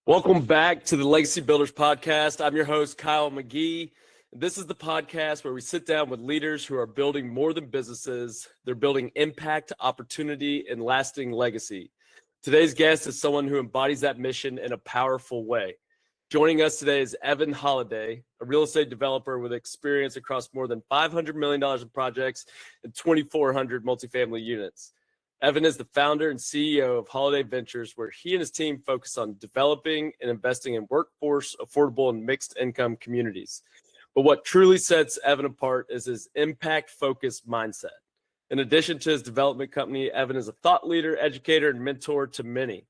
Welcome back to the Legacy Builders Podcast. I'm your host, Kyle McGee. This is the podcast where we sit down with leaders who are building more than businesses. They're building impact, opportunity, and lasting legacy. Today's guest is someone who embodies that mission in a powerful way. Joining us today is Evan Holladay, a real estate developer with experience across more than $500 million in projects and 2,400 multifamily units. Evan is the founder and CEO of Holladay Ventures, where he and his team focus on developing and investing in workforce, affordable, and mixed income communities. But what truly sets Evan apart is his impact-focused mindset. In addition to his development company, Evan is a thought leader, educator, and mentor to many.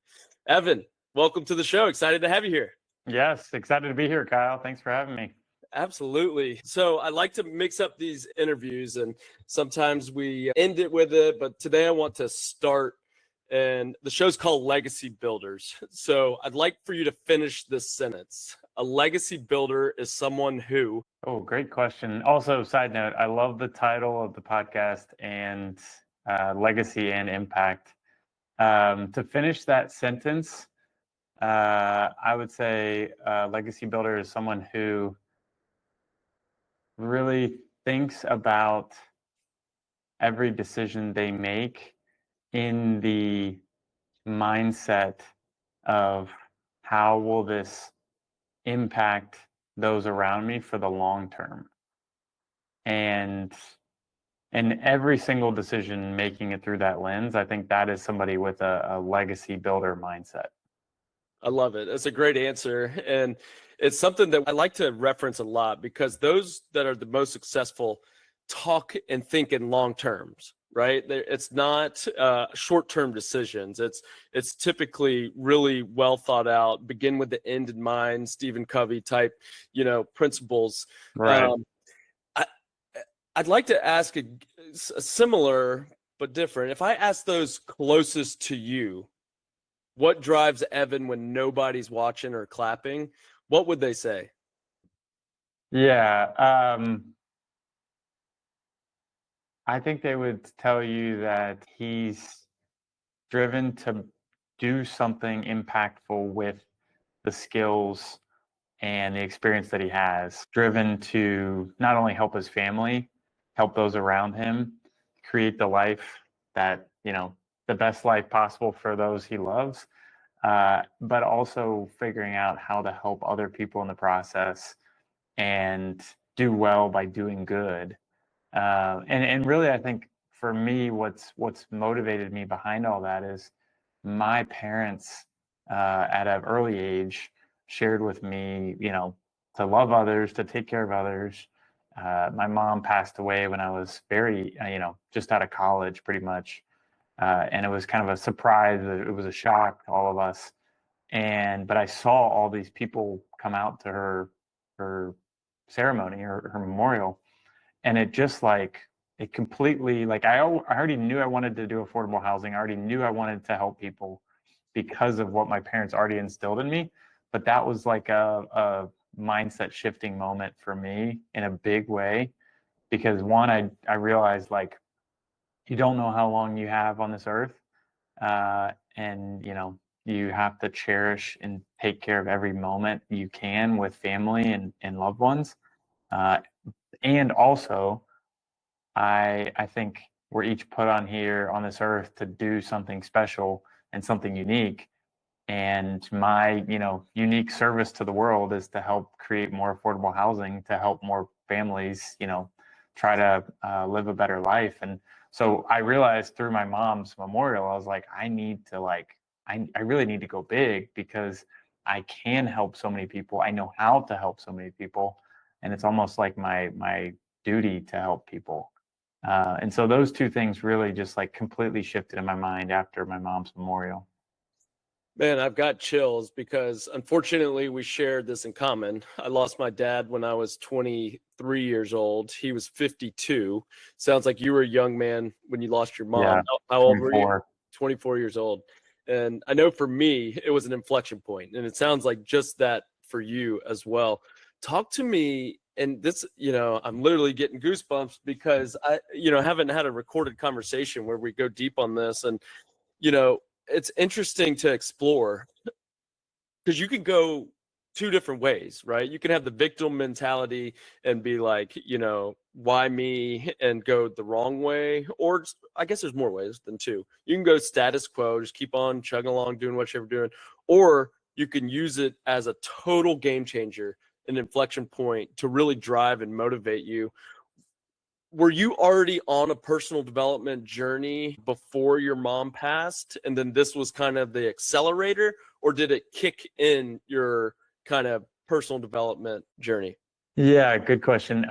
Evan, welcome to the show. Excited to have you here. Yes, excited to be here, Kyle. Thanks for having me. Absolutely. So I like to mix up these interviews, and sometimes we end it with it, but today I want to start, and the show's called Legacy Builders. So I'd like for you to finish this sentence. A legacy builder is someone who... Oh, great question. Also, side note, I love the title of the podcast and legacy and impact. To finish that sentence, I would say a legacy builder is someone who really thinks about every decision they make in the mindset of how will this impact those around me for the long term. And every single decision, making it through that lens, I think that is somebody with a legacy builder mindset. I love it. That's a great answer. And it's something that I like to reference a lot because those that are the most successful talk and think in long terms, right? It's not short-term decisions. It's typically really well thought out, begin with the end in mind, Stephen Covey type, principles. Right. I'd like to ask a similar but different. If I ask those closest to you, what drives Evan when nobody's watching or clapping? What would they say? Yeah. I think they would tell you that he's driven to do something impactful with the skills and the experience that he has, driven to not only help his family, help those around him, create the life that, the best life possible for those he loves, but also figuring out how to help other people in the process and do well by doing good. And really, I think for me, what's motivated me behind all that is my parents at an early age shared with me, to love others, to take care of others. My mom passed away when I was very, just out of college, pretty much. And it was kind of a surprise. It was a shock to all of us. But I saw all these people come out to her ceremony or her memorial. And it just it completely, I already knew I wanted to do affordable housing. I already knew I wanted to help people because of what my parents already instilled in me. But that was like a mindset shifting moment for me in a big way. Because one, I realized you don't know how long you have on this earth. And, you have to cherish and take care of every moment you can with family and loved ones. And also, I think we're each put on here on this earth to do something special and something unique. And my, unique service to the world is to help create more affordable housing, to help more families, try to live a better life. And so I realized through my mom's memorial, I was like, I need to I really need to go big because I can help so many people. I know how to help so many people. And it's almost like my duty to help people. And so those two things really just completely shifted in my mind after my mom's memorial. Man, I've got chills because unfortunately we shared this in common. I lost my dad when I was 23 years old. He was 52. Sounds like you were a young man when you lost your mom. Yeah, How old 24. were you? 24 years old. And I know for me, it was an inflection point. And it sounds like just that for you as well. Talk to me. And this, I'm literally getting goosebumps because I, haven't had a recorded conversation where we go deep on this. And, it's interesting to explore because you can go two different ways, right? You can have the victim mentality and be like, why me, and go the wrong way. Or I guess there's more ways than two. You can go status quo, just keep on chugging along, doing what you're doing. Or you can use it as a total game changer, an inflection point to really drive and motivate you. Were you already on a personal development journey before your mom passed, and then this was kind of the accelerator, or did it kick in your kind of personal development journey? Yeah, good question.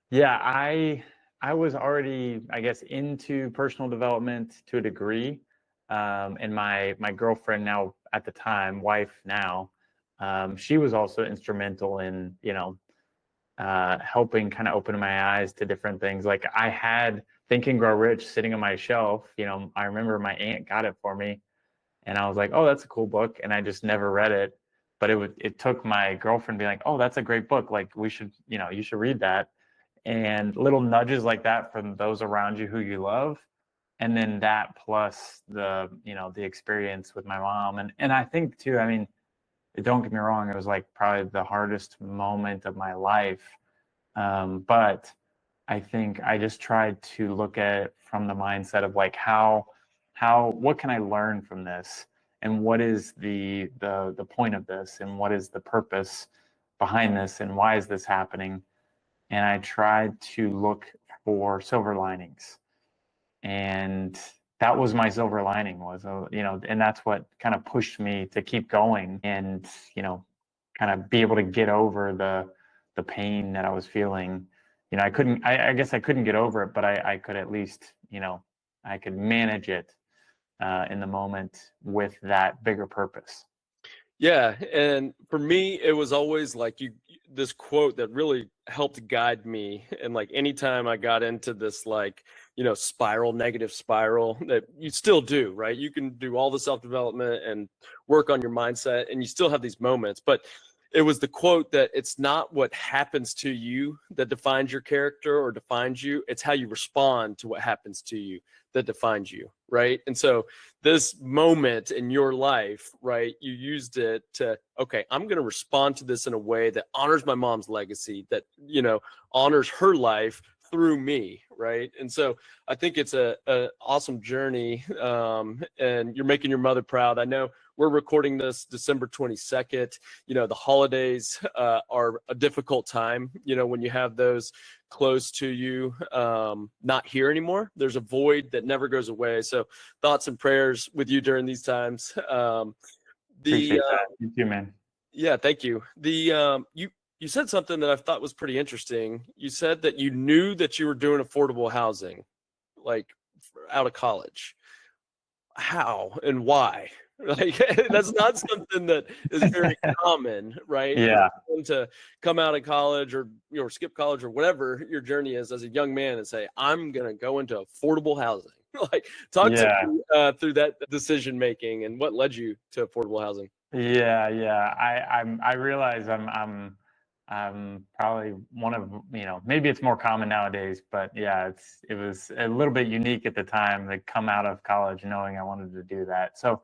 Yeah, I was already, I guess, into personal development to a degree. And my girlfriend now, at the time, wife now, she was also instrumental in, helping kind of open my eyes to different things. Like I had Think and Grow Rich sitting on my shelf. I remember my aunt got it for me, and I was like, "Oh, that's a cool book," and I just never read it. But it took my girlfriend being like, "Oh, that's a great book. Like we should, you should read that." And little nudges like that from those around you who you love, and then that plus the experience with my mom, and I think too. I mean, don't get me wrong, it was like probably the hardest moment of my life. But I think I just tried to look at it from the mindset of like what can I learn from this, and what is the point of this, and what is the purpose behind this, and why is this happening? And I tried to look for silver linings, and that was my silver lining was and that's what kind of pushed me to keep going, and kind of be able to get over the pain that I was feeling. I guess I couldn't get over it, but I could at least, I could manage it in the moment with that bigger purpose. Yeah, and for me, it was always like this quote that really helped guide me. And like anytime I got into this like, negative spiral that you still do, right? You can do all the self-development and work on your mindset, and you still have these moments. But it was the quote that it's not what happens to you that defines your character or defines you. It's how you respond to what happens to you that defines you, right? And so this moment in your life, right, you used it to, okay, I'm going to respond to this in a way that honors my mom's legacy, that, honors her life through me, right? And so I think it's a awesome journey, and you're making your mother proud. I know we're recording this December 22nd. The holidays are a difficult time, when you have those close to you not here anymore. There's a void that never goes away. So thoughts and prayers with you during these times. Appreciate that. You too, man. Yeah, thank you. You said something that I thought was pretty interesting. You said that you knew that you were doing affordable housing, like out of college. How and why? Like that's not something that is very common, right? Yeah. For someone to come out of college or skip college or whatever your journey is as a young man and say, I'm gonna go into affordable housing. Like talk to me through that decision making and what led you to affordable housing. Yeah. I realize I'm probably one of, maybe it's more common nowadays, but yeah, it was a little bit unique at the time to come out of college knowing I wanted to do that. So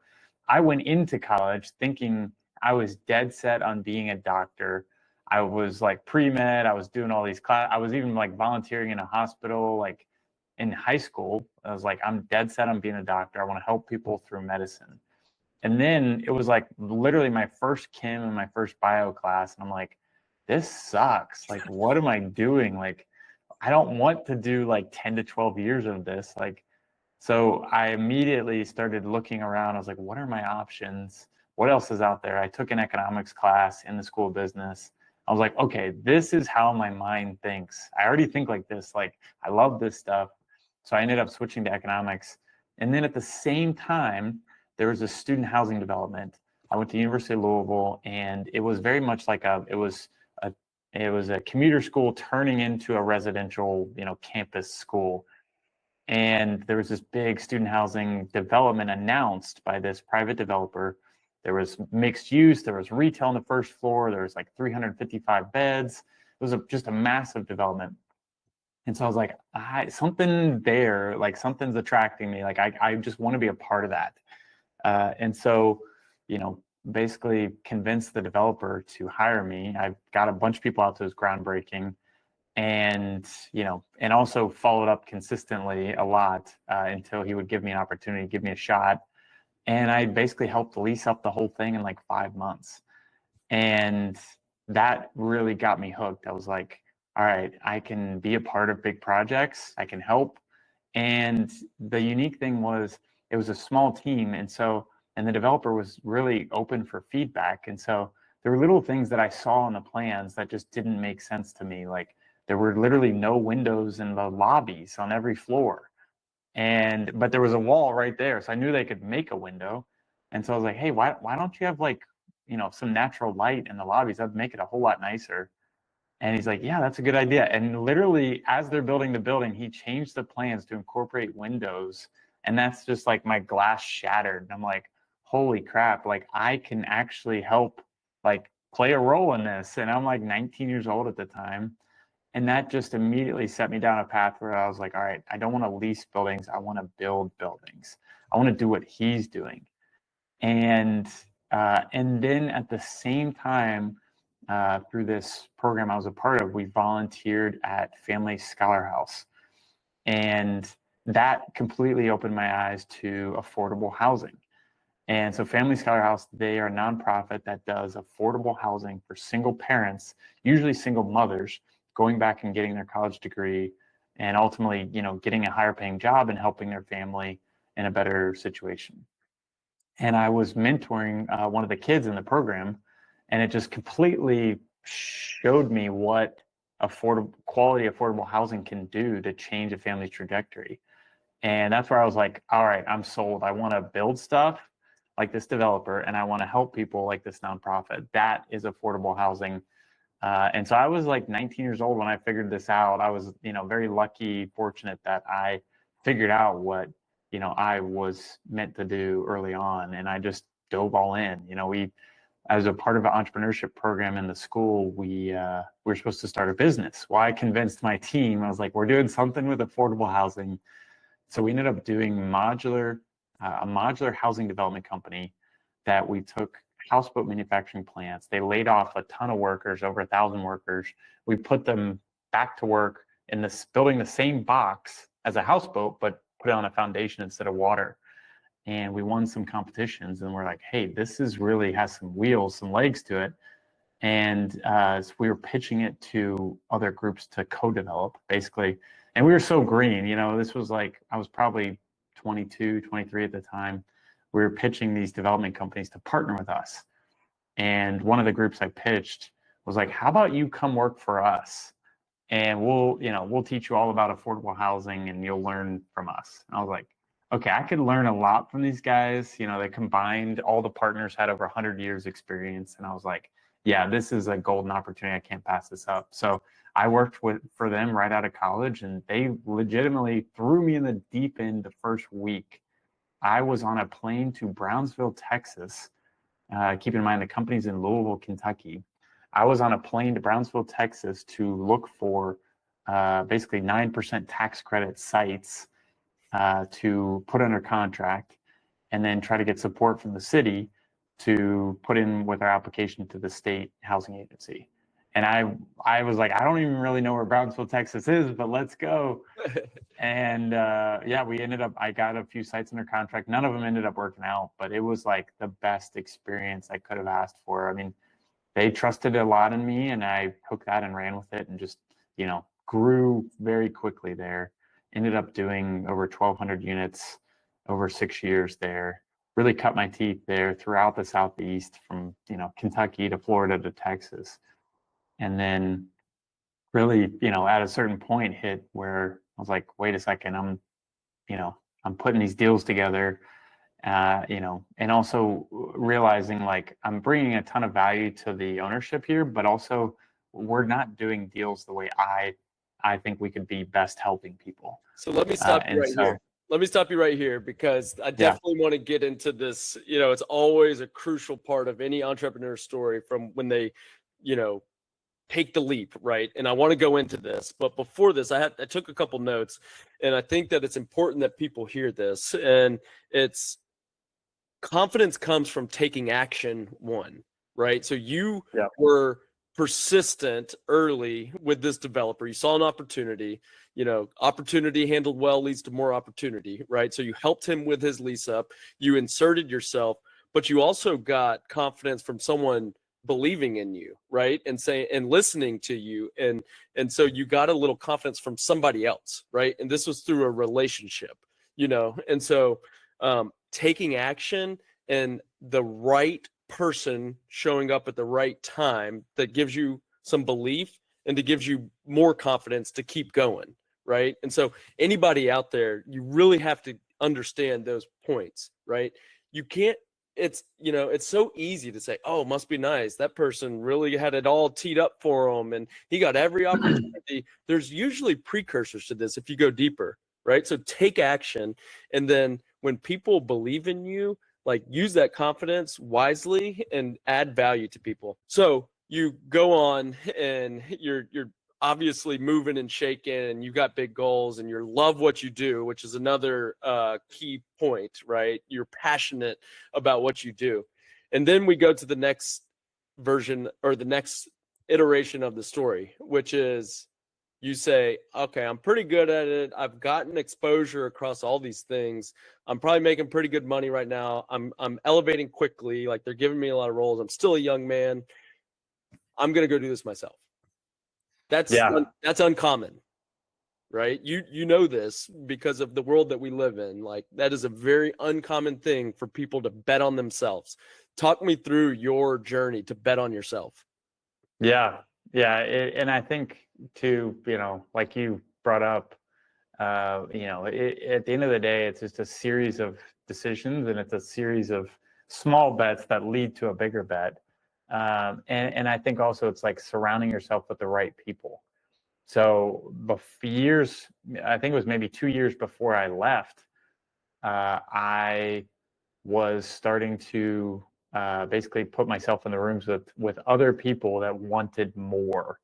I went into college thinking I was dead set on being a doctor. I was like pre-med, I was doing all these class, I was even like volunteering in a hospital, like in high school. I was like, I'm dead set on being a doctor. I want to help people through medicine. And then it was like literally my first chem and my first bio class. And I'm like, this sucks. Like, what am I doing? Like, I don't want to do like 10 to 12 years of this. Like, so I immediately started looking around. I was like, what are my options? What else is out there? I took an economics class in the school of business. I was like, okay, this is how my mind thinks. I already think like this. Like, I love this stuff. So I ended up switching to economics. And then at the same time, there was a student housing development. I went to University of Louisville, and it was very much like it was a commuter school turning into a residential, campus school. And there was this big student housing development announced by this private developer. There was mixed use, there was retail on the first floor, there was like 355 beds. It was just a massive development. And so I was like, something there, like something's attracting me. Like I just want to be a part of that. And so, basically convinced the developer to hire me. I got a bunch of people out to his groundbreaking, and and also followed up consistently a lot until he would give me an opportunity, give me a shot. And I basically helped lease up the whole thing in like 5 months. And that really got me hooked. I was like, all right, I can be a part of big projects, I can help. And the unique thing was it was a small team. And the developer was really open for feedback. And so there were little things that I saw in the plans that just didn't make sense to me. Like there were literally no windows in the lobbies on every floor. But there was a wall right there. So I knew they could make a window. And so I was like, hey, why don't you have like, some natural light in the lobbies? That'd make it a whole lot nicer. And he's like, yeah, that's a good idea. And literally, as they're building the building, he changed the plans to incorporate windows. And that's just like my glass shattered. And I'm like, holy crap, like I can actually help like play a role in this. And I'm like 19 years old at the time. And that just immediately set me down a path where I was like, all right, I don't want to lease buildings. I want to build buildings. I want to do what he's doing. And then at the same time, through this program I was a part of, we volunteered at Family Scholar House. And that completely opened my eyes to affordable housing. And so Family Scholar House, they are a nonprofit that does affordable housing for single parents, usually single mothers, going back and getting their college degree and ultimately, getting a higher paying job and helping their family in a better situation. And I was mentoring one of the kids in the program, and it just completely showed me what affordable housing can do to change a family's trajectory. And that's where I was like, all right, I'm sold. I want to build stuff like this developer, and I want to help people like this nonprofit. That is affordable housing. And so I was like 19 years old when I figured this out. I was, very lucky, fortunate that I figured out what, I was meant to do early on. And I just dove all in. As a part of an entrepreneurship program in the school, we were supposed to start a business. Well, I convinced my team. I was like, we're doing something with affordable housing. So we ended up doing a modular housing development company that we took houseboat manufacturing plants. They laid off a ton of workers, over 1,000 workers. We put them back to work in this building the same box as a houseboat, but put it on a foundation instead of water. And we won some competitions, and we're like, hey, this is really has some wheels, some legs to it. And so we were pitching it to other groups to co-develop, basically. And we were so green, this was like, I was probably 22, 23 at the time. We were pitching these development companies to partner with us. And one of the groups I pitched was like, how about you come work for us? And we'll teach you all about affordable housing and you'll learn from us. And I was like, okay, I could learn a lot from these guys. They combined, all the partners had over 100 years experience. And I was like, yeah, this is a golden opportunity. I can't pass this up. So I worked for them right out of college, and they legitimately threw me in the deep end the first week. I was on a plane to Brownsville, Texas. Keep in mind the company's in Louisville, Kentucky. I was on a plane to Brownsville, Texas to look for basically 9% tax credit sites to put under contract, and then try to get support from the city to put in with our application to the state housing agency. And I was like, I don't even really know where Brownsville, Texas is, but let's go. And I got a few sites under contract. None of them ended up working out, but it was like the best experience I could have asked for. I mean, they trusted a lot in me, and I took that and ran with it and just, grew very quickly there. Ended up doing over 1,200 units over 6 years there. Really cut my teeth there throughout the Southeast, from, Kentucky to Florida to Texas. And then really, at a certain point hit where I was like, wait a second, I'm putting these deals together, and also realizing like I'm bringing a ton of value to the ownership here, but also we're not doing deals the way I think we could be best helping people. So let me stop you right here. Let me stop you right here, because I definitely want to get into this. It's always a crucial part of any entrepreneur story, from when they, take the leap, right? And I want to go into this, but before this, I took a couple notes, and I think that it's important that people hear this. And it's confidence comes from taking action, one, right? So you Yeah. were persistent early with this developer. You saw an opportunity, opportunity handled well leads to more opportunity, right? So you helped him with his lease up, you inserted yourself, but you also got confidence from someone believing in you, right? And saying and listening to you. And so you got a little confidence from somebody else, right? And this was through a relationship, and so taking action and the right person showing up at the right time that gives you some belief and that gives you more confidence to keep going, right? And so anybody out there, you really have to understand those points, right? You can't it's so easy to say, oh, must be nice, that person really had it all teed up for him and he got every opportunity. There's usually precursors to this if you go deeper, right? So take action, and then when people believe in you, like, use that confidence wisely and add value to people. So you go on and you're obviously moving and shaking, and you got big goals, and you love what you do, which is another key point, right? You're passionate about what you do. And then we go to the next version, or the next iteration of the story, which is you say, okay, I'm pretty good at it. I've gotten exposure across all these things. I'm probably making pretty good money right now. I'm elevating quickly. Like, they're giving me a lot of roles. I'm still a young man. I'm going to go do this myself. That's uncommon, right? You know this because of the world that we live in. Like, that is a very uncommon thing for people to bet on themselves. Talk me through your journey to bet on yourself. Yeah. And I think too, like you brought up, at the end of the day, it's just a series of decisions, and it's a series of small bets that lead to a bigger bet. And I think also it's like surrounding yourself with the right people. So years, I think it was maybe 2 years before I left, I was starting to basically put myself in the rooms with other people that wanted more,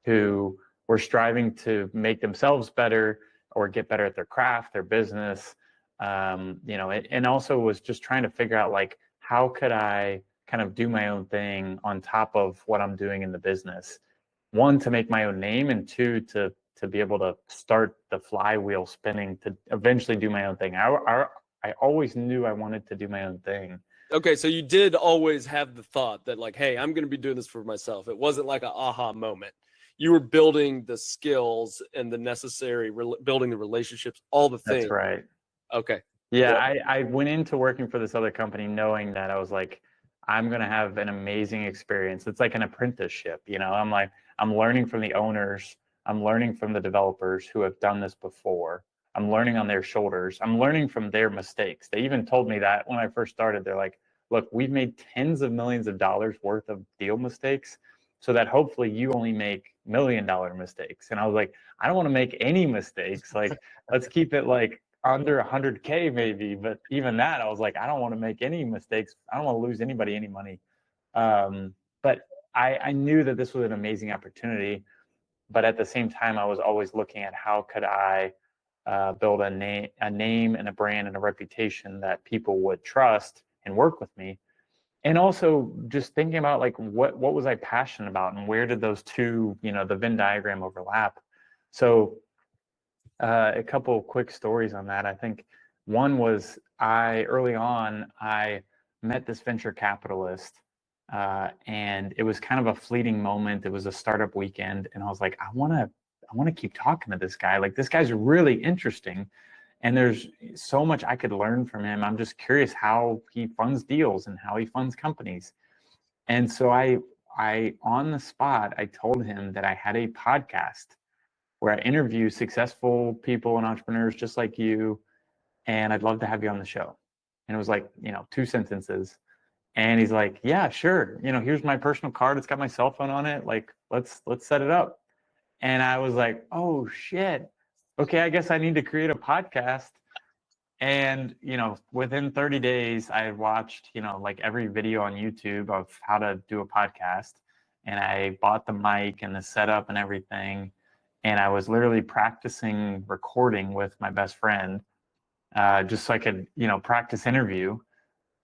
who were striving to make themselves better or get better at their craft, their business, and also was just trying to figure out, like, how could I kind of do my own thing on top of what I'm doing in the business. One, to make my own name, and two, to be able to start the flywheel spinning to eventually do my own thing. I always knew I wanted to do my own thing. Okay, so you did always have the thought that, like, hey, I'm going to be doing this for myself. It wasn't like an aha moment. You were building the skills and the necessary, building the relationships, all the things. That's right. Okay. Yeah, I went into working for this other company knowing that I was like, I'm going to have an amazing experience. It's like an apprenticeship, I'm like, I'm learning from the owners. I'm learning from the developers who have done this before. I'm learning on their shoulders. I'm learning from their mistakes. They even told me that when I first started. They're like, look, we've made tens of millions of dollars worth of deal mistakes, so that hopefully you only make $1 million mistakes. And I was like, I don't want to make any mistakes. Like, let's keep it like under 100K maybe. But even that, I was like, I don't want to make any mistakes. I don't want to lose anybody any money. But I knew that this was an amazing opportunity. But at the same time, I was always looking at how could I build a name and a brand and a reputation that people would trust and work with me. And also just thinking about, like, what was I passionate about, and where did those two, the Venn diagram overlap. So a couple of quick stories on that. I think one was, early on, I met this venture capitalist, and it was kind of a fleeting moment. It was a startup weekend, and I was like, I want to keep talking to this guy. Like, this guy's really interesting, and there's so much I could learn from him. I'm just curious how he funds deals and how he funds companies. And so I on the spot, I told him that I had a podcast where I interview successful people and entrepreneurs just like you, and I'd love to have you on the show. And it was like, 2 sentences. And he's like, yeah, sure. Here's my personal card. It's got my cell phone on it. Like, let's set it up. And I was like, oh shit. Okay, I guess I need to create a podcast. And, within 30 days, I had watched, like every video on YouTube of how to do a podcast. And I bought the mic and the setup and everything. And I was literally practicing recording with my best friend, just so I could, practice interview.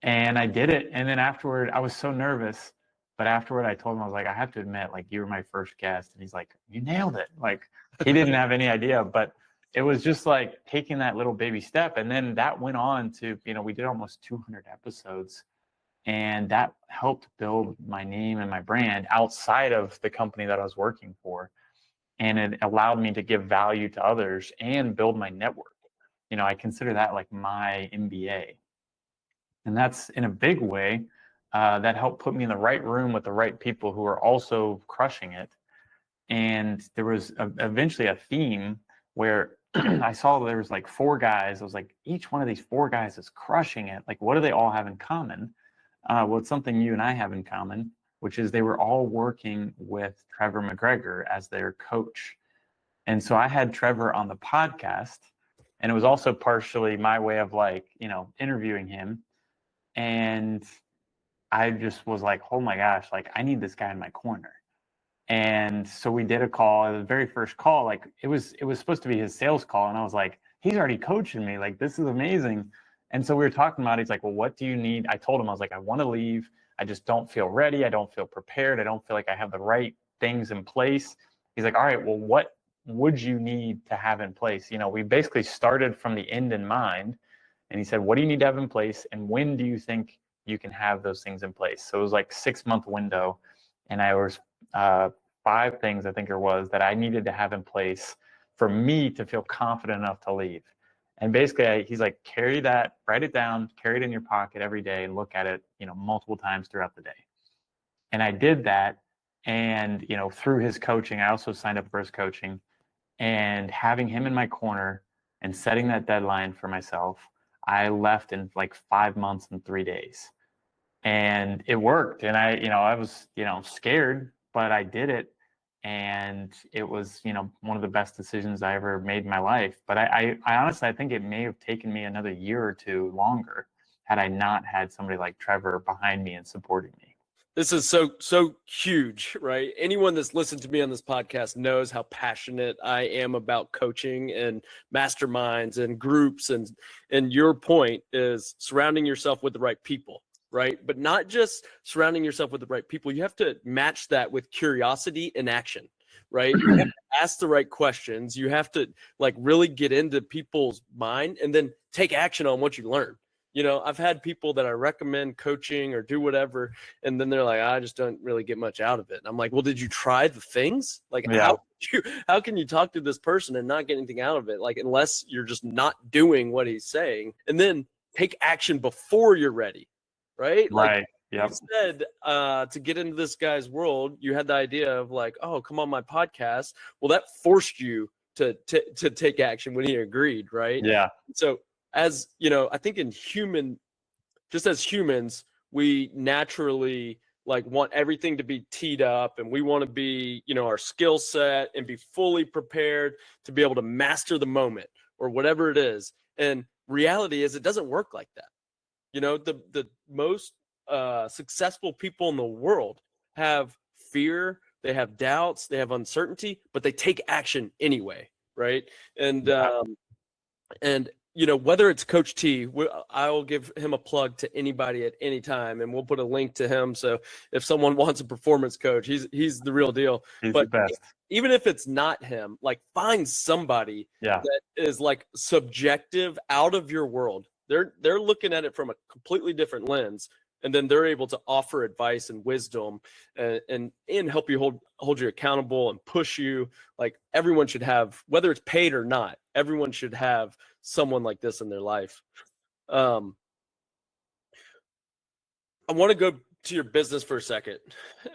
And I did it. And then afterward, I was so nervous. But afterward, I told him, I was like, I have to admit, like, you were my first guest. And he's like, you nailed it. Like, he didn't have any idea. But it was just like taking that little baby step. And then that went on to, we did almost 200 episodes. And that helped build my name and my brand outside of the company that I was working for. And it allowed me to give value to others and build my network. I consider that like my MBA. And that's in a big way that helped put me in the right room with the right people who are also crushing it. And there was eventually a theme where I saw there was like 4 guys. I was like, each one of these 4 guys is crushing it. Like, what do they all have in common? Well, it's something you and I have in common, which is they were all working with Trevor McGregor as their coach. And so I had Trevor on the podcast, and it was also partially my way of like, interviewing him. And I just was like, oh my gosh, like I need this guy in my corner. And so we did a call. The very first call, like it was supposed to be his sales call. And I was like, he's already coaching me. Like, this is amazing. And so we were talking about it. He's like, well, what do you need? I told him, I was like, I want to leave. I just don't feel ready. I don't feel prepared. I don't feel like I have the right things in place. He's like, all right, well, what would you need to have in place? We basically started from the end in mind. And he said, what do you need to have in place? And when do you think you can have those things in place? So it was like 6-month window. And I was 5 things, I think it was, that I needed to have in place for me to feel confident enough to leave. And basically, he's like, carry that, write it down, carry it in your pocket every day and look at it, multiple times throughout the day. And I did that. And, through his coaching, I also signed up for his coaching, and having him in my corner and setting that deadline for myself, I left in like 5 months and 3 days. And it worked. And I was, scared, but I did it. And it was, one of the best decisions I ever made in my life. But I honestly, I think it may have taken me another year or 2 longer had I not had somebody like Trevor behind me and supporting me. This is so huge, right? Anyone that's listened to me on this podcast knows how passionate I am about coaching and masterminds and groups. And your point is surrounding yourself with the right people, right? But not just surrounding yourself with the right people. You have to match that with curiosity and action, right? You have to ask the right questions. You have to like really get into people's mind and then take action on what you learn. I've had people that I recommend coaching or do whatever, and then they're like, I just don't really get much out of it. And I'm like, well, did you try the things? Like, Yeah. how can you talk to this person and not get anything out of it? Like, unless you're just not doing what he's saying, and then take action before you're ready, right? Right. Yep. You said to get into this guy's world, you had the idea of like, oh, come on my podcast. Well, that forced you to take action when he agreed, right? Yeah. So as I think just as humans, we naturally like want everything to be teed up, and we want to be, our skill set and be fully prepared to be able to master the moment or whatever it is. And reality is it doesn't work like that. The most successful people in the world have fear, they have doubts, they have uncertainty, but they take action anyway, right? And whether it's Coach T, I will give him a plug to anybody at any time, and we'll put a link to him. So if someone wants a performance coach, he's the real deal. He's but the best. Even if it's not him, like find somebody that is like subjective, out of your world. They're looking at it from a completely different lens, and then they're able to offer advice and wisdom and help you hold you accountable and push you. Like everyone should have, whether it's paid or not, everyone should have someone like this in their life. I want to go to your business for a second.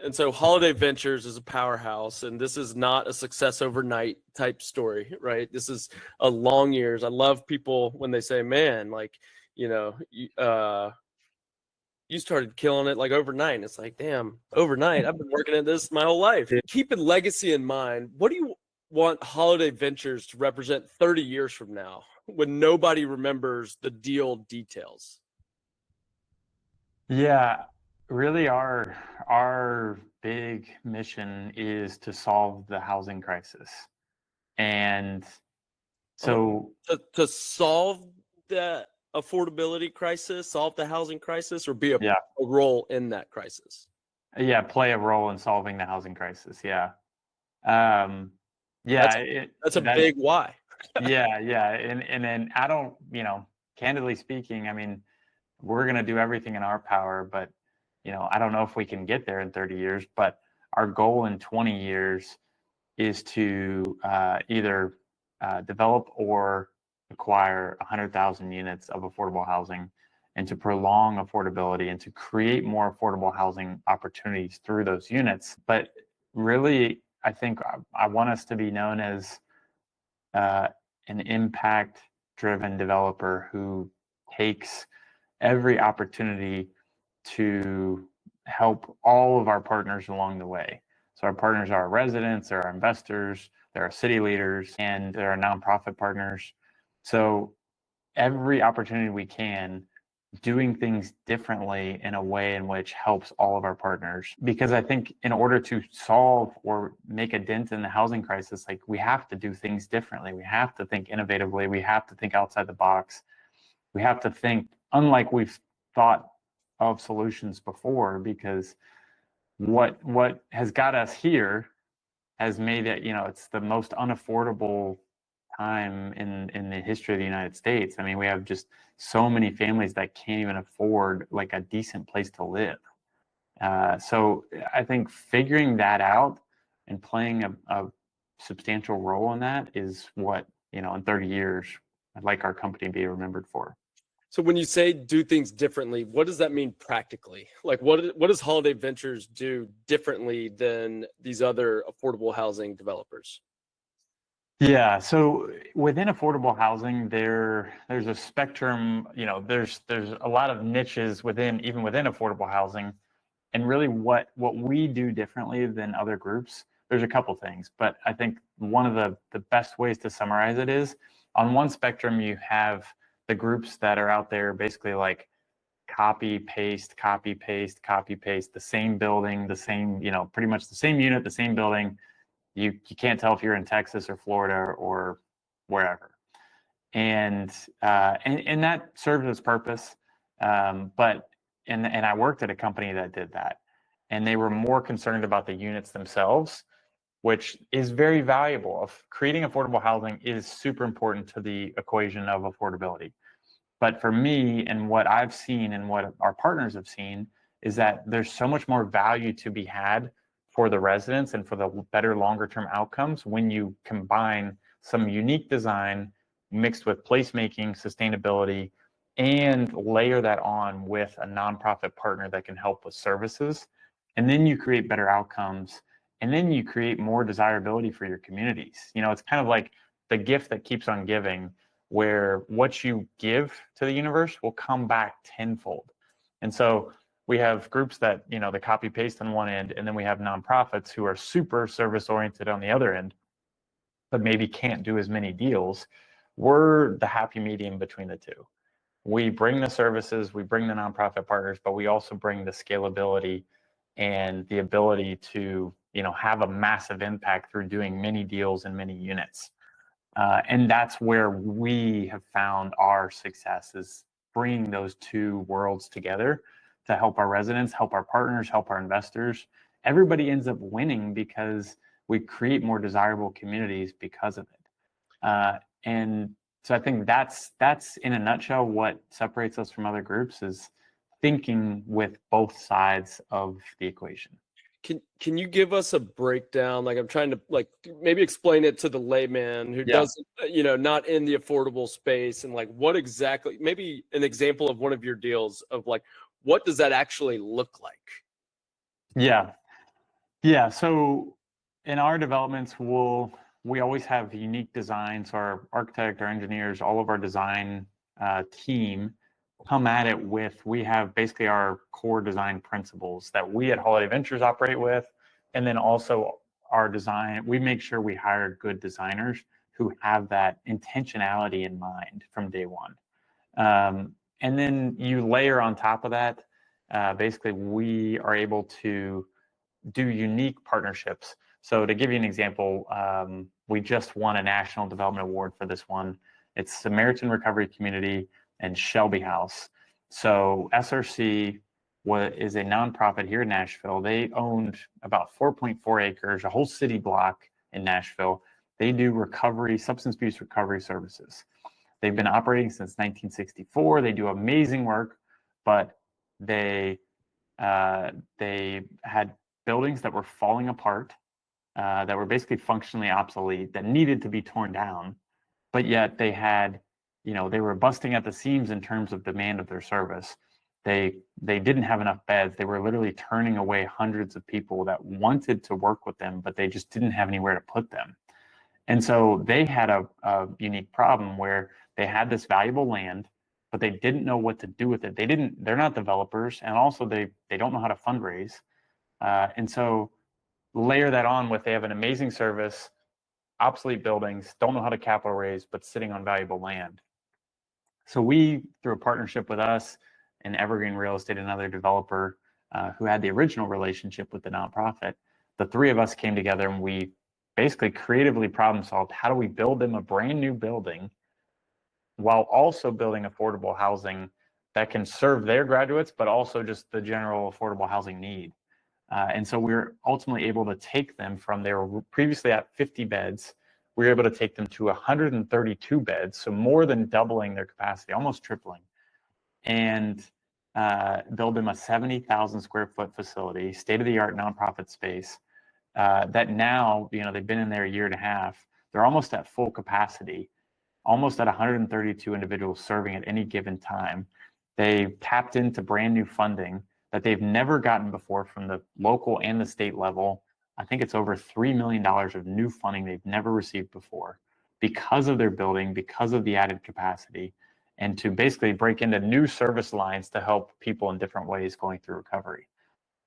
And so Holladay Ventures is a powerhouse, and this is not a success overnight type story, right? This is a long years. I love people when they say, man, like, you started killing it like overnight. And it's like, damn, overnight. I've been working at this my whole life. Keeping legacy in mind, what do you want Holladay Ventures to represent 30 years from now when nobody remembers the deal details? Yeah, really our big mission is to solve the housing crisis. And so to solve that. affordability crisis, solve the housing crisis, or be a Yeah. role in that crisis? Yeah. Play a role in solving the housing crisis. Yeah. Um, That's yeah. that's a big why. Yeah. Yeah. And then I don't, candidly speaking, I mean, we're going to do everything in our power, but, I don't know if we can get there in 30 years, but our goal in 20 years is to either develop or acquire 100,000 units of affordable housing and to prolong affordability and to create more affordable housing opportunities through those units. But really, I think I want us to be known as uh, an impact driven developer who takes every opportunity to help all of our partners along the way. So our partners are our residents, they're our investors, they're our city leaders, and they're our nonprofit partners. So every opportunity we can, doing things differently in a way in which helps all of our partners. Because I think in order to solve or make a dent in the housing crisis, like we have to do things differently. We have to think innovatively. We have to think outside the box. We have to think unlike we've thought of solutions before, because what has got us here has made it, it's the most unaffordable time in the history of the United States. I mean, we have just so many families that can't even afford like a decent place to live. So I think figuring that out and playing a substantial role in that is what, in 30 years, I'd like our company to be remembered for. So when you say do things differently, what does that mean practically? Like what does Holladay Ventures do differently than these other affordable housing developers? Yeah, so within affordable housing, there's a spectrum. There's a lot of niches even within affordable housing, and really what we do differently than other groups. There's a couple things, but I think one of the best ways to summarize it is on one spectrum you have the groups that are out there basically like copy paste, copy paste, copy paste, the same building, the same pretty much the same unit, the same building. You can't tell if you're in Texas or Florida or wherever, and that serves its purpose. But I worked at a company that did that, and they were more concerned about the units themselves, which is very valuable. Of creating affordable housing is super important to the equation of affordability. But for me, and what I've seen and what our partners have seen, is that there's so much more value to be had for the residents and for the better longer term outcomes when you combine some unique design mixed with placemaking, sustainability, and layer that on with a nonprofit partner that can help with services. And then you create better outcomes, and then you create more desirability for your communities. It's kind of like the gift that keeps on giving, where what you give to the universe will come back tenfold. And so we have groups that, the copy paste on one end, and then we have nonprofits who are super service oriented on the other end, but maybe can't do as many deals. We're the happy medium between the two. We bring the services, we bring the nonprofit partners, but we also bring the scalability and the ability to, have a massive impact through doing many deals and many units. And that's where we have found our success, is bringing those two worlds together to help our residents, help our partners, help our investors. Everybody ends up winning because we create more desirable communities because of it. And so I think that's in a nutshell what separates us from other groups, is thinking with both sides of the equation. Can you give us a breakdown? Like I'm trying to maybe explain it to the layman who doesn't, not in the affordable space, and like what exactly, maybe an example of one of your deals of like, what does that actually look like? Yeah. So in our developments, we always have unique designs. Our architect, our engineers, all of our design team come at it with, we have basically our core design principles that we at Holladay Ventures operate with. And then also our design, we make sure we hire good designers who have that intentionality in mind from day one. And then you layer on top of that, basically we are able to do unique partnerships. So to give you an example, we just won a National Development Award for this one. It's Samaritan Recovery Community. and Shelby House. So SRC is a nonprofit here in Nashville. They owned about 4.4 acres, a whole city block in Nashville. They do substance abuse recovery services. They've been operating since 1964. They do amazing work, but they had buildings that were falling apart, that were basically functionally obsolete, that needed to be torn down, but yet they had, they were busting at the seams in terms of demand of their service. They didn't have enough beds. They were literally turning away hundreds of people that wanted to work with them, but they just didn't have anywhere to put them. And so they had a unique problem where they had this valuable land, but they didn't know what to do with it. They're not developers, and also they don't know how to fundraise. And so layer that on with, they have an amazing service, obsolete buildings, don't know how to capital raise, but sitting on valuable land. So we, through a partnership with us and Evergreen Real Estate, another developer who had the original relationship with the nonprofit, the three of us came together and we basically creatively problem solved, how do we build them a brand new building while also building affordable housing that can serve their graduates, but also just the general affordable housing need. And so we were ultimately able to take them from, they were previously at 50 beds, we were able to take them to 132 beds, so more than doubling their capacity, almost tripling, and build them a 70,000 square foot facility, state-of-the-art nonprofit space, that now, they've been in there a year and a half, they're almost at full capacity, almost at 132 individuals serving at any given time. They tapped into brand new funding that they've never gotten before from the local and the state level. I think it's over $3 million of new funding they've never received before because of their building, because of the added capacity, and to basically break into new service lines to help people in different ways going through recovery.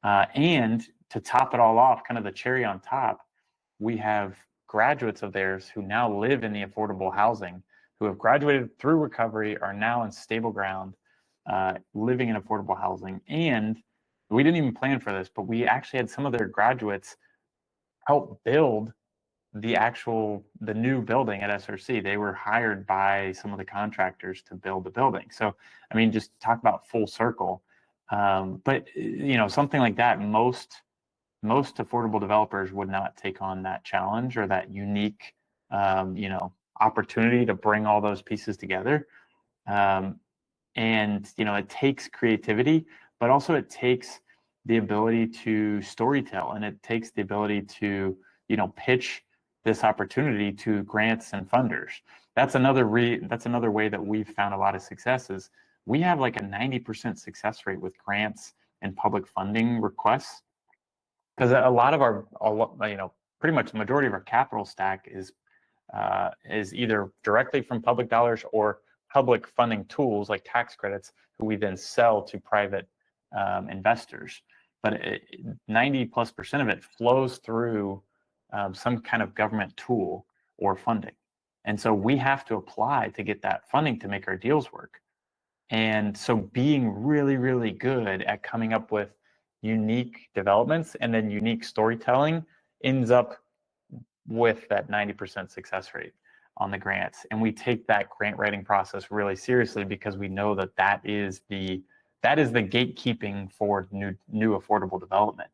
And to top it all off, kind of the cherry on top, we have graduates of theirs who now live in the affordable housing, who have graduated through recovery, are now in stable ground, living in affordable housing. And we didn't even plan for this, but we actually had some of their graduates help build the new building at SRC. They were hired by some of the contractors to build the building. So, I mean, just talk about full circle. But something like that, most affordable developers would not take on that challenge or that unique, opportunity to bring all those pieces together. And it takes creativity, but also it takes the ability to storytell, and it takes the ability to pitch this opportunity to grants and funders. That's another way that we've found a lot of successes. We have like a 90% success rate with grants and public funding requests, because a lot of our, pretty much the majority of our capital stack is either directly from public dollars or public funding tools like tax credits, who we then sell to private investors. But 90+% of it flows through some kind of government tool or funding. And so we have to apply to get that funding to make our deals work. And so being really, really good at coming up with unique developments and then unique storytelling ends up with that 90% success rate on the grants. And we take that grant writing process really seriously, because we know that is the gatekeeping for new affordable development.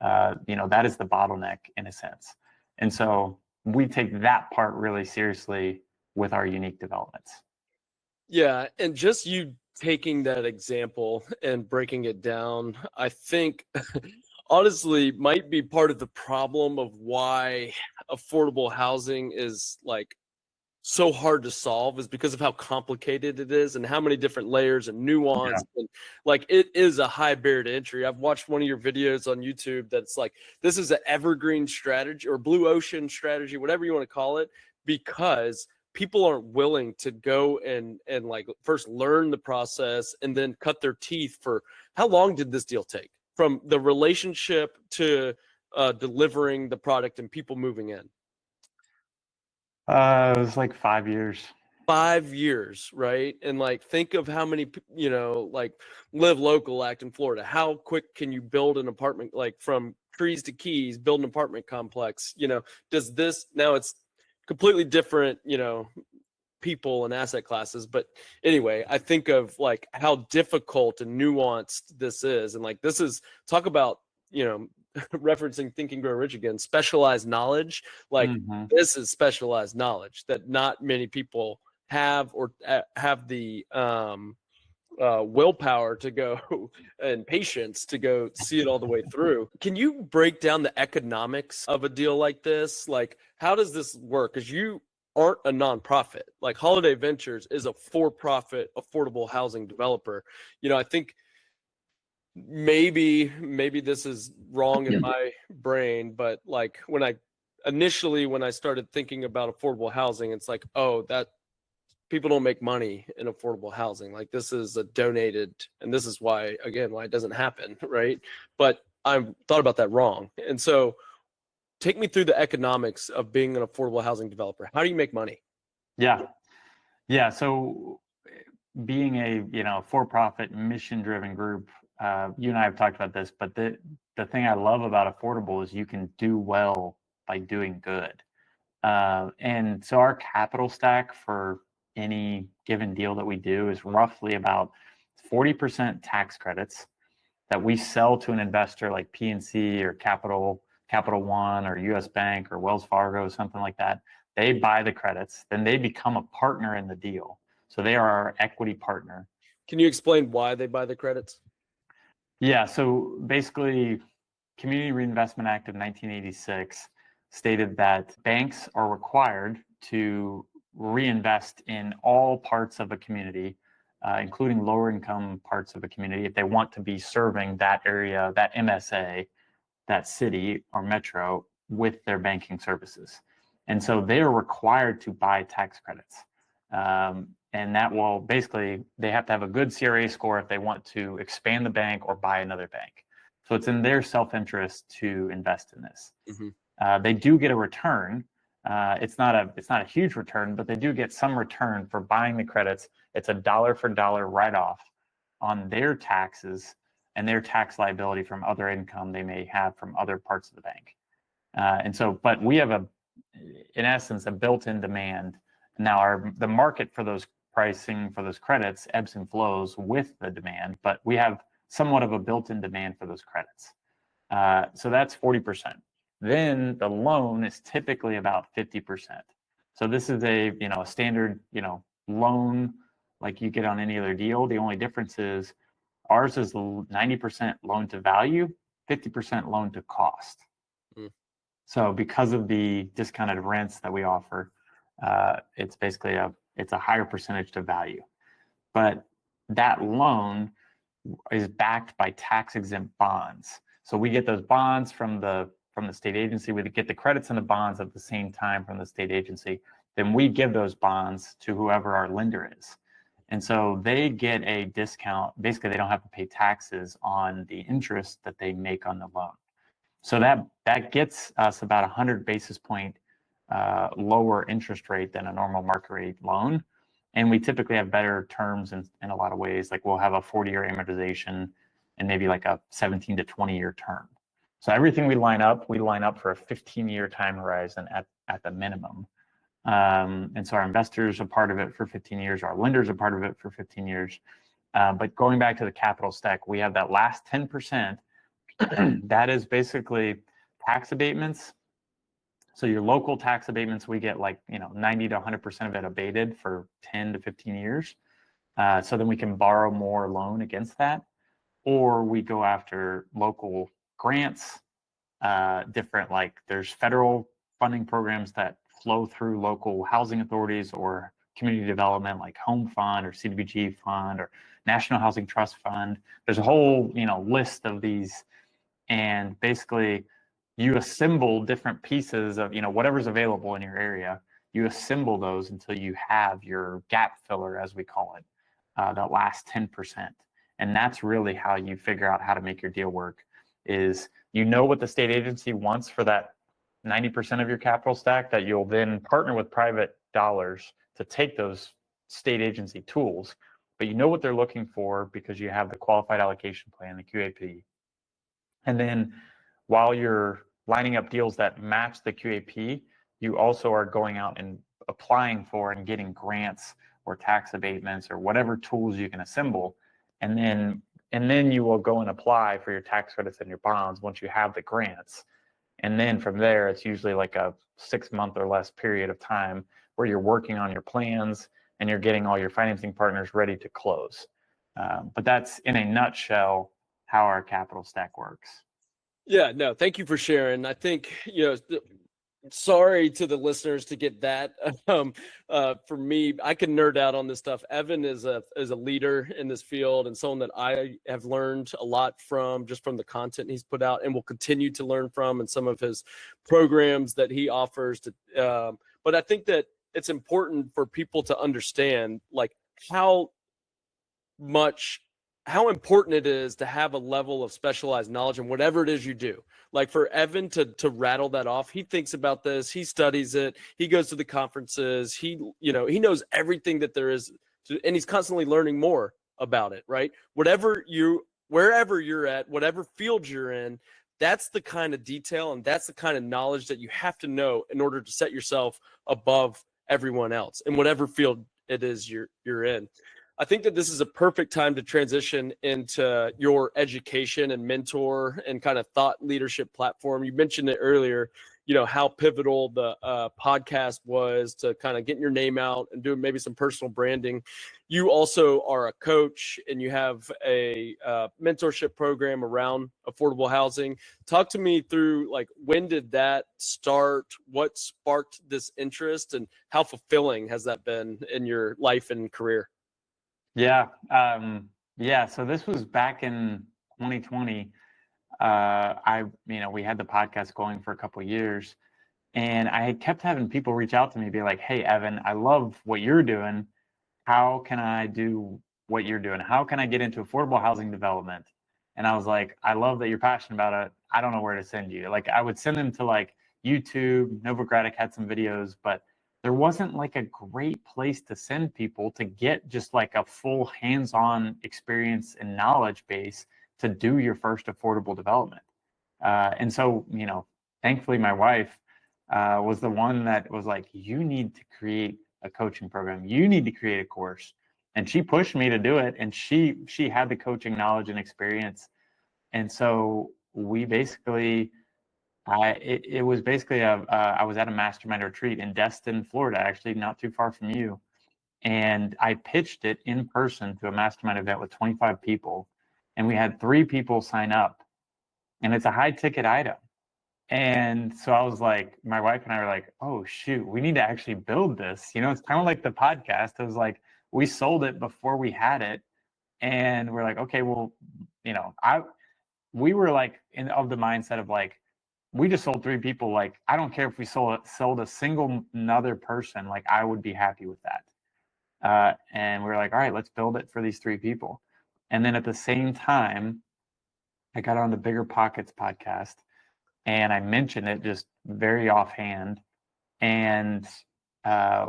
That is the bottleneck in a sense. And so we take that part really seriously with our unique developments. Yeah, and just you taking that example and breaking it down, I think honestly might be part of the problem of why affordable housing is like so hard to solve, is because of how complicated it is and how many different layers and nuance. Yeah. And like, it is a high barrier to entry. I've watched one of your videos on YouTube that's like, this is an evergreen strategy or blue ocean strategy, whatever you want to call it, because people aren't willing to go and like first learn the process and then cut their teeth for how long did this deal take from the relationship to delivering the product and people moving in. It was like 5 years. 5 years, right? And like, think of how many, like Live Local Act in Florida. How quick can you build an apartment, like from trees to keys, build an apartment complex? Does this, now it's completely different, people and asset classes. But anyway, I think of like how difficult and nuanced this is. And like, this is talk about, referencing Think and Grow Rich again, specialized knowledge. Like this is specialized knowledge that not many people have or have the willpower to go and patience to go see it all the way through. Can you break down the economics of a deal like this? Like, how does this work? Because you aren't a nonprofit. Like Holladay Ventures is a for-profit affordable housing developer. I think maybe this is wrong in my brain, but like when I started thinking about affordable housing, it's like, oh, that people don't make money in affordable housing. Like this is a donated, and this is why it doesn't happen, right? But I thought about that wrong. And so take me through the economics of being an affordable housing developer. How do you make money? Yeah. So being a for-profit mission-driven group, you and I have talked about this, but the thing I love about affordable is you can do well by doing good. And so our capital stack for any given deal that we do is roughly about 40% tax credits that we sell to an investor like PNC or Capital One or US Bank or Wells Fargo, something like that. They buy the credits, then they become a partner in the deal. So they are our equity partner. Can you explain why they buy the credits? Yeah, so basically, Community Reinvestment Act of 1986 stated that banks are required to reinvest in all parts of a community, including lower income parts of a community, if they want to be serving that area, that MSA, that city or metro with their banking services. And so they are required to buy tax credits. And that will basically, they have to have a good CRA score if they want to expand the bank or buy another bank. So it's in their self-interest to invest in this. They do get a return. It's not a huge return, but they do get some return for buying the credits. It's a dollar for dollar write-off on their taxes and their tax liability from other income they may have from other parts of the bank. But we have in essence, a built-in demand. Now the market for those pricing for those credits ebbs and flows with the demand, but we have somewhat of a built-in demand for those credits. So that's 40%. Then the loan is typically about 50%. So this is a standard loan like you get on any other deal. The only difference is ours is 90% loan to value, 50% loan to cost. So because of the discounted rents that we offer, it's basically it's a higher percentage to value. But that loan is backed by tax exempt bonds. So we get those bonds from the state agency. We get the credits and the bonds at the same time from the state agency. Then we give those bonds to whoever our lender is. And so they get a discount. Basically, they don't have to pay taxes on the interest that they make on the loan. So that gets us about 100 basis point lower interest rate than a normal market rate loan. And we typically have better terms in a lot of ways. Like we'll have a 40-year amortization and maybe like a 17 to 20-year term. So everything we line up for a 15-year time horizon at the minimum. And so our investors are part of it for 15 years. Our lenders are part of it for 15 years. But going back to the capital stack, we have that last 10%. That is basically tax abatements. So your local tax abatements, we get 90 to 100% of it abated for 10 to 15 years. So then we can borrow more loan against that, or we go after local grants, there's federal funding programs that flow through local housing authorities or community development like Home Fund or CDBG Fund or National Housing Trust Fund. There's a whole list of these. And basically, you assemble different pieces of whatever's available in your area. You assemble those until you have your gap filler, as we call it, that last 10%. And that's really how you figure out how to make your deal work. Is what the state agency wants for that 90% of your capital stack, that you'll then partner with private dollars to take those state agency tools, but what they're looking for because you have the qualified allocation plan, the QAP. And then while you're lining up deals that match the QAP, you also are going out and applying for and getting grants or tax abatements or whatever tools you can assemble. And then you will go and apply for your tax credits and your bonds once you have the grants. And then from there, it's usually like a 6-month or less period of time where you're working on your plans and you're getting all your financing partners ready to close. But that's in a nutshell how our capital stack works. Yeah, no, thank you for sharing. I think, sorry to the listeners to get that. For me, I can nerd out on this stuff. Evan is a leader in this field and someone that I have learned a lot from, just from the content he's put out and will continue to learn from, and some of his programs that he offers to. But I think that it's important for people to understand like how important it is to have a level of specialized knowledge in whatever it is you do. Like for Evan to rattle that off, he thinks about this, he studies it, he goes to the conferences, he knows everything that there is and he's constantly learning more about it, right? Wherever you're at, whatever field you're in, that's the kind of detail and that's the kind of knowledge that you have to know in order to set yourself above everyone else in whatever field it is you're in. I think that this is a perfect time to transition into your education and mentor and kind of thought leadership platform. You mentioned it earlier, how pivotal the podcast was to kind of getting your name out and doing maybe some personal branding. You also are a coach and you have a mentorship program around affordable housing. Talk to me through like, when did that start? What sparked this interest and how fulfilling has that been in your life and career? Yeah. So this was back in 2020. We had the podcast going for a couple of years, and I kept having people reach out to me, be like, "Hey, Evan, I love what you're doing. How can I do what you're doing? How can I get into affordable housing development?" And I was like, "I love that you're passionate about it. I don't know where to send you." Like I would send them to like YouTube. Novogradac had some videos, but there wasn't like a great place to send people to get just like a full hands-on experience and knowledge base to do your first affordable development. And so, thankfully my wife was the one that was like, you need to create a coaching program. You need to create a course. And she pushed me to do it. And she had the coaching knowledge and experience. And so we basically, I was at a mastermind retreat in Destin, Florida, actually not too far from you. And I pitched it in person to a mastermind event with 25 people. And we had 3 people sign up. And it's a high ticket item. And so I was like, my wife and I were like, oh, shoot, we need to actually build this. It's kind of like the podcast. It was like, we sold it before we had it. And we're like, okay, well, we were like of the mindset of like, we just sold 3 people. Like, I don't care if we sold a single another person, like I would be happy with that. And we were like, all right, let's build it for these 3 people. And then at the same time, I got on the Bigger Pockets podcast and I mentioned it just very offhand. And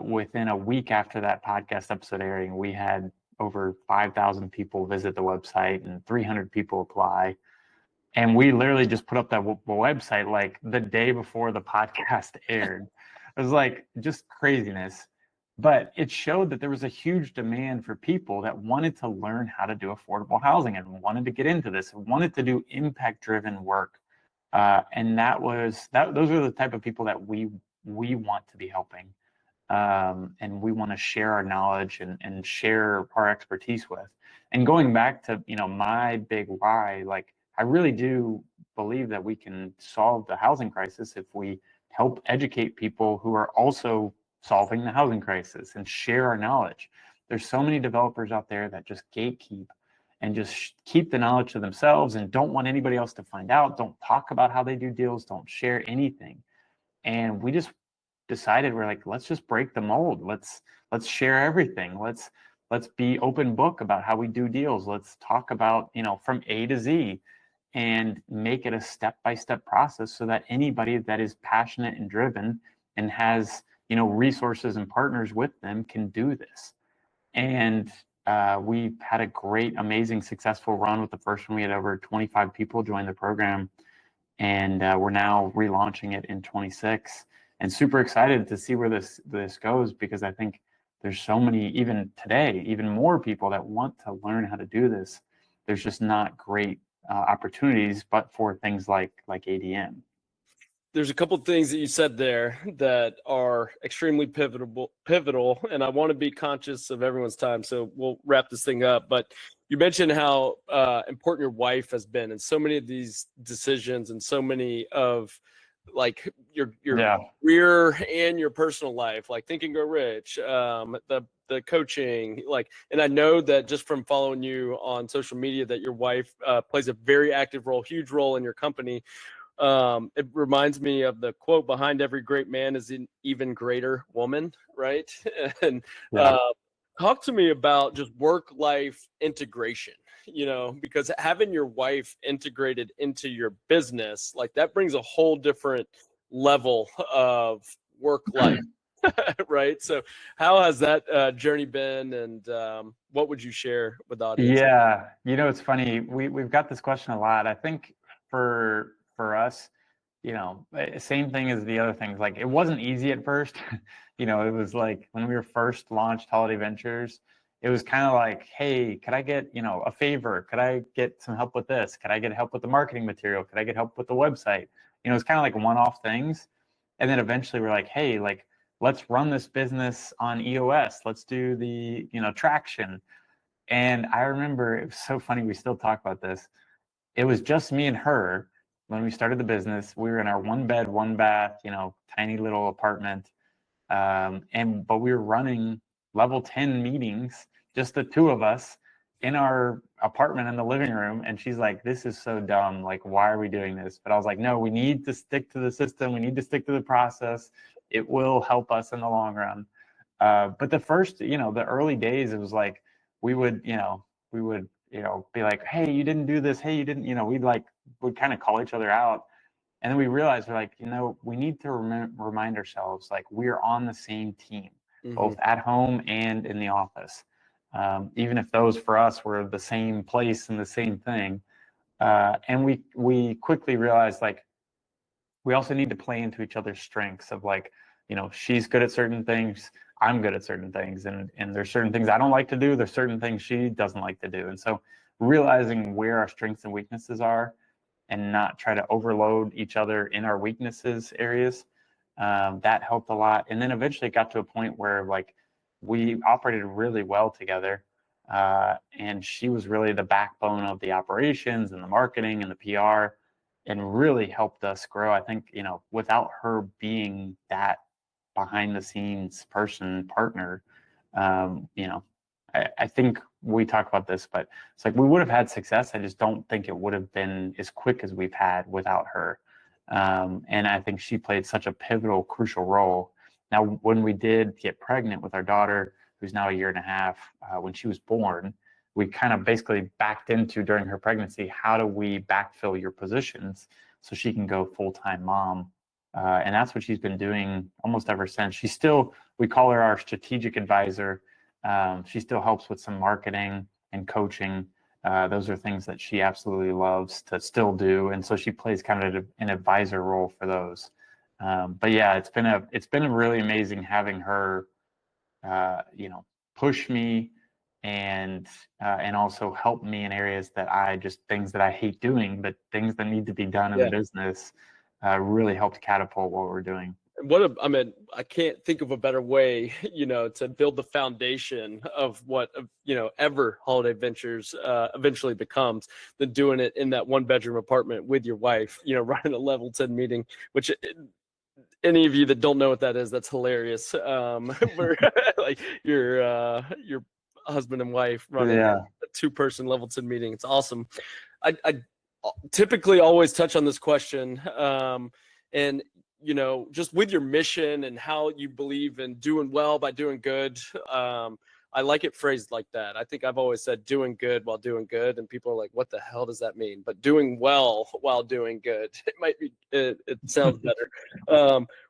within a week after that podcast episode airing, we had over 5,000 people visit the website and 300 people apply. And we literally just put up that website like the day before the podcast aired. It was like just craziness. But it showed that there was a huge demand for people that wanted to learn how to do affordable housing and wanted to get into this and wanted to do impact-driven work. And those are the type of people that we want to be helping. And we want to share our knowledge and share our expertise with. And going back to, my big why, like, I really do believe that we can solve the housing crisis if we help educate people who are also solving the housing crisis and share our knowledge. There's so many developers out there that just gatekeep and just keep the knowledge to themselves and don't want anybody else to find out, don't talk about how they do deals, don't share anything. And we just decided, we're like, let's just break the mold. Let's share everything. Let's be open book about how we do deals. Let's talk about, from A to Z, and make it a step-by-step process so that anybody that is passionate and driven and has, resources and partners with them can do this. And we had a great, amazing, successful run with the first one. We had over 25 people join the program, and we're now relaunching it in 26. and super excited to see where this goes, because I think there's so many, even today, even more people that want to learn how to do this. There's just not great opportunities, but for things like ADM. There's a couple of things that you said there that are extremely pivotal, and I want to be conscious of everyone's time, so we'll wrap this thing up. But you mentioned how important your wife has been in so many of these decisions, and so many of like your career and your personal life, like Think and Grow Rich, the coaching, like, and I know that just from following you on social media that your wife plays a very active role, huge role in your company. It reminds me of the quote, behind every great man is an even greater woman, right? And talk to me about just work-life integration, because having your wife integrated into your business, like that brings a whole different level of work life, right? So how has that journey been, and what would you share with the audience? Yeah, it's funny. We've got this question a lot. I think for us, same thing as the other things. Like, it wasn't easy at first. It was like when we were first launched Holladay Ventures, it was kind of like, hey, could I get, a favor? Could I get some help with this? Could I get help with the marketing material? Could I get help with the website? It's kind of like one-off things. And then eventually we're like, hey, like, let's run this business on EOS. Let's do the, traction. And I remember, it was so funny, we still talk about this. It was just me and her when we started the business. We were in our 1-bed, 1-bath, tiny little apartment. But we were running level 10 meetings, just the two of us in our apartment in the living room. And she's like, this is so dumb. Like, why are we doing this? But I was like, no, we need to stick to the system. We need to stick to the process. It will help us in the long run. But the first, the early days, it was like, we would be like, hey, you didn't do this. Hey, you didn't, we'd kind of call each other out. And then we realized, we're like, we need to remind ourselves, like, we're on the same team, both at home and in the office. Even if those for us were the same place and the same thing. And we quickly realized, like, we also need to play into each other's strengths of, like, she's good at certain things, I'm good at certain things, and there's certain things I don't like to do, there's certain things she doesn't like to do. And so realizing where our strengths and weaknesses are, and not try to overload each other in our weaknesses areas, that helped a lot. And then eventually it got to a point where, like, we operated really well together, and she was really the backbone of the operations and the marketing and the PR, and really helped us grow. I think, without her being that behind the scenes partner, I think we talk about this, but it's like, we would have had success. I just don't think it would have been as quick as we've had without her. And I think she played such a pivotal, crucial role. Now, when we did get pregnant with our daughter, who's now 1.5 years, when she was born, we kind of basically backed into, during her pregnancy, how do we backfill your positions so she can go full-time mom? And that's what she's been doing almost ever since. She's still, we call her our strategic advisor. She still helps with some marketing and coaching. Those are things that she absolutely loves to still do. And so she plays kind of an advisor role for those. But yeah, it's been really amazing having her, push me and also help me in areas that things that I hate doing, but things that need to be done in the business, really helped catapult what we're doing. I can't think of a better way, to build the foundation of what, ever Holladay Ventures eventually becomes, than doing it in that 1-bedroom apartment with your wife, running a level 10 meeting, which, any of you that don't know what that is, that's hilarious. Where like your husband and wife running a 2-person level 10 meeting. It's awesome. I typically always touch on this question, and just with your mission and how you believe in doing well by doing good. I like it phrased like that. I think I've always said doing good while doing good, and people are like, what the hell does that mean? But doing well while doing good, it sounds better.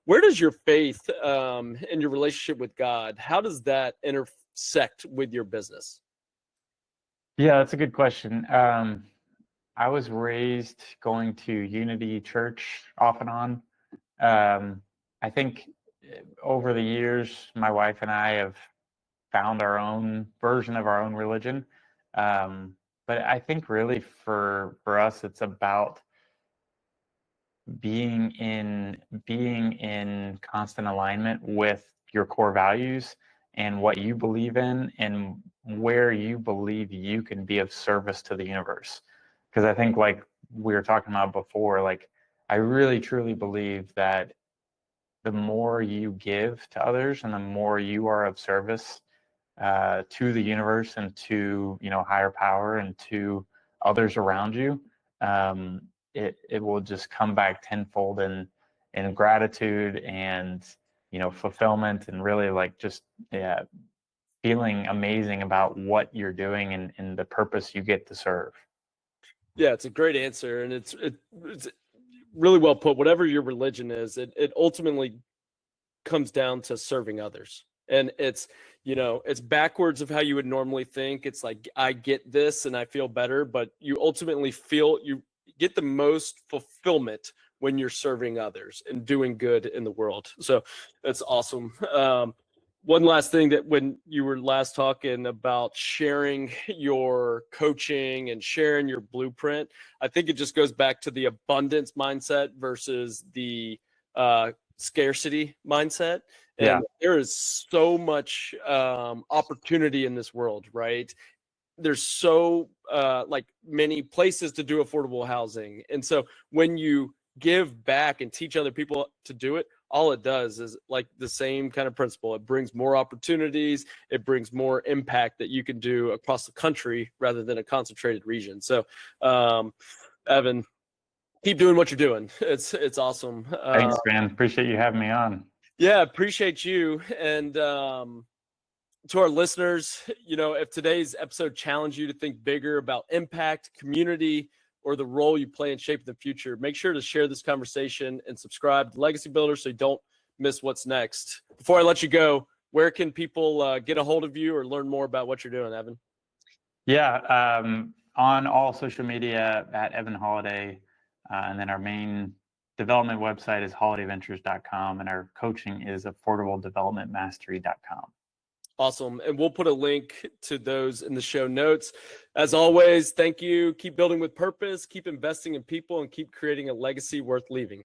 Where does your faith and your relationship with God, how does that intersect with your business? Yeah, that's a good question. I was raised going to Unity Church off and on. I think over the years, my wife and I have found our own version of our own religion. But I think really for us, it's about being in constant alignment with your core values and what you believe in and where you believe you can be of service to the universe. Because I think, like we were talking about before, like I really truly believe that the more you give to others and the more you are of service to the universe and to higher power and to others around you, it will just come back tenfold in gratitude and fulfillment, and really like just feeling amazing about what you're doing and the purpose you get to serve. Yeah, it's a great answer, and it's really well put. Whatever your religion is, it ultimately comes down to serving others. And it's backwards of how you would normally think. It's like, I get this and I feel better, but you ultimately you get the most fulfillment when you're serving others and doing good in the world. So that's awesome. One last thing, that when you were last talking about sharing your coaching and sharing your blueprint, I think it just goes back to the abundance mindset versus the scarcity mindset. And there is so much opportunity in this world, right? There's so like many places to do affordable housing. And so when you give back and teach other people to do it, all it does is like the same kind of principle. It brings more opportunities. It brings more impact that you can do across the country rather than a concentrated region. So, Evan, keep doing what you're doing. It's awesome. Thanks, man. Appreciate you having me on. Yeah, appreciate you. And to our listeners, if today's episode challenged you to think bigger about impact, community, or the role you play in shaping the future, make sure to share this conversation and subscribe to Legacy Builders so you don't miss what's next. Before I let you go, where can people get a hold of you or learn more about what you're doing, Evan? Yeah, on all social media at Evan Holladay, and then our main development website is holladayventures.com, and our coaching is affordabledevelopmentmastery.com. Awesome. And we'll put a link to those in the show notes. As always, thank you. Keep building with purpose, keep investing in people, and keep creating a legacy worth leaving.